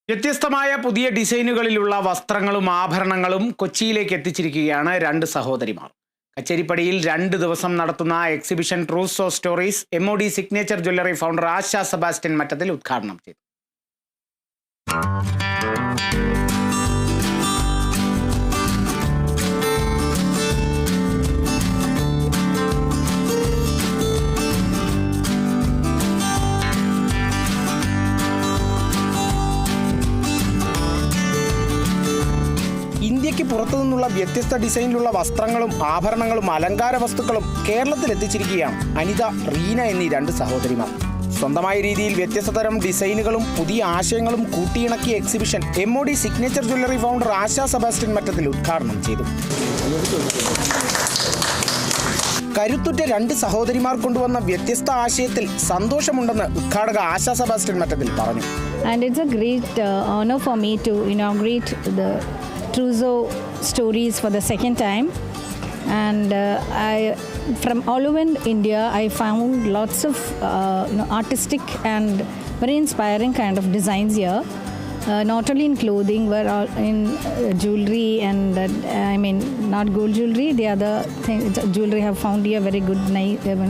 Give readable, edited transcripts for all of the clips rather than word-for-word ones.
വ്യത്യസ്തമായ പുതിയ ഡിസൈനുകളിലുള്ള വസ്ത്രങ്ങളും ആഭരണങ്ങളും കൊച്ചിയിലേക്ക് എത്തിച്ചിരിക്കുകയാണ് രണ്ട് സഹോദരിമാർ. കച്ചേരിപ്പടിയിൽ 2 ദിവസം നടത്തുന്ന exhibition trousseau stories MOD signature jewellery founder Asha Sebastian Mattathil ഉദ്ഘാടനം ചെയ്തു. ഇന്ത്യക്ക് പുറത്തുനിന്നുള്ള വ്യത്യസ്ത ഡിസൈനിലുള്ള വസ്ത്രങ്ങളും ആഭരണങ്ങളും അലങ്കാര വസ്തുക്കളും കേരളത്തിൽ എത്തിച്ചിരിക്കുകയാണ് അനിത, റീന എന്നീ 2 സഹോദരിമാർ. സ്വന്തമായ രീതിയിൽ വ്യത്യസ്ത തരം ഡിസൈനുകളും പുതിയ ആശയങ്ങളും കൂട്ടിയിണക്കിയ exhibition MOD signature jewellery founder Asha Sebastian Mattathil ഉദ്ഘാടനം ചെയ്തു. കരുത്തുറ്റ 2 സഹോദരിമാർ കൊണ്ടുവന്ന വ്യത്യസ്ത ആശയത്തിൽ സന്തോഷമുണ്ടെന്ന് ഉദ്ഘാടക ആശ സെബാസ്റ്റ്യൻ മറ്റത്തിൽ പറഞ്ഞു. And it's a great honor for me to inaugurate the Truzzo Stories for the second time, and from all over India I found lots of artistic and very inspiring kind of designs here, not only in clothing but in jewelry and I mean not gold jewelry, the other jewelry have found here very good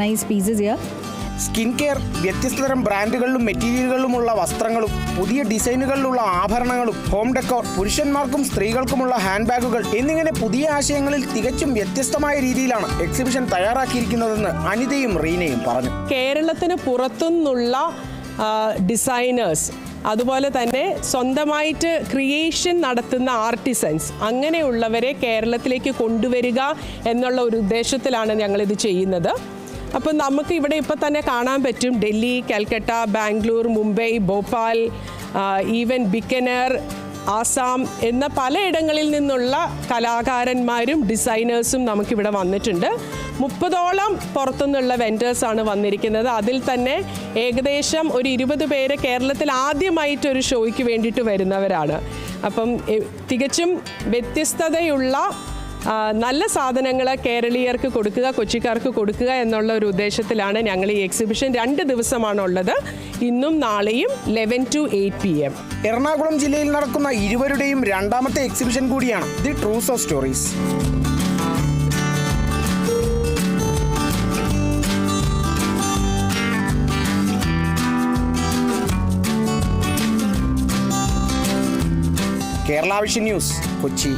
nice pieces here. Skin care, വ്യത്യസ്തതരം ബ്രാൻഡുകളിലും മെറ്റീരിയലുകളുമുള്ള വസ്ത്രങ്ങളും പുതിയ ഡിസൈനുകളിലുള്ള ആഭരണങ്ങളും home decor, പുരുഷന്മാർക്കും സ്ത്രീകൾക്കുമുള്ള hand ബാഗുകൾ എന്നിങ്ങനെ പുതിയ ആശയങ്ങളിൽ തികച്ചും വ്യത്യസ്തമായ രീതിയിലാണ് എക്സിബിഷൻ തയ്യാറാക്കിയിരിക്കുന്നതെന്ന് അനിതയും റീനയും പറഞ്ഞു. കേരളത്തിന് പുറത്തുനിന്നുള്ള ഡിസൈനേഴ്സ്, അതുപോലെ തന്നെ സ്വന്തമായിട്ട് ക്രിയേഷൻ നടത്തുന്ന ആർട്ടിസൻസ്, അങ്ങനെയുള്ളവരെ കേരളത്തിലേക്ക് കൊണ്ടുവരിക എന്നുള്ള ഒരു ഉദ്ദേശത്തിലാണ് ഞങ്ങളിത് ചെയ്യുന്നത്. അപ്പം നമുക്ക് ഇവിടെ ഇപ്പോൾ തന്നെ കാണാൻ പറ്റും ഡൽഹി, കൽക്കട്ട, ബാംഗ്ലൂർ, മുംബൈ, ഭോപ്പാൽ, ഈവൻ ബിക്കനർ, ആസാം എന്ന പലയിടങ്ങളിൽ നിന്നുള്ള കലാകാരന്മാരും ഡിസൈനേഴ്സും നമുക്കിവിടെ വന്നിട്ടുണ്ട്. 30ഓളം പുറത്തുനിന്നുള്ള വെൻഡേഴ്സാണ് വന്നിരിക്കുന്നത്. അതിൽ തന്നെ ഏകദേശം ഒരു 20 പേര് കേരളത്തിൽ ആദ്യമായിട്ടൊരു ഷോയ്ക്ക് വേണ്ടിയിട്ട് വരുന്നവരാണ്. അപ്പം തികച്ചും വ്യത്യസ്തതയുള്ള നല്ല സാധനങ്ങൾ കേരളീയർക്ക് കൊടുക്കുക, കൊച്ചിക്കാർക്ക് കൊടുക്കുക എന്നുള്ള ഒരു ഉദ്ദേശത്തിലാണ് ഞങ്ങൾ ഈ എക്സിബിഷൻ 2 ദിവസമാണുള്ളത്. ഇന്നും നാളെയും 11 to 8 PM. എറണാകുളം ജില്ലയിൽ നടക്കുന്ന ഇരുവരുടെയും 2ാമത്തെ എക്സിബിഷൻ കൂടിയാണ് the trousseau stories. Kerala vision news, Kochi.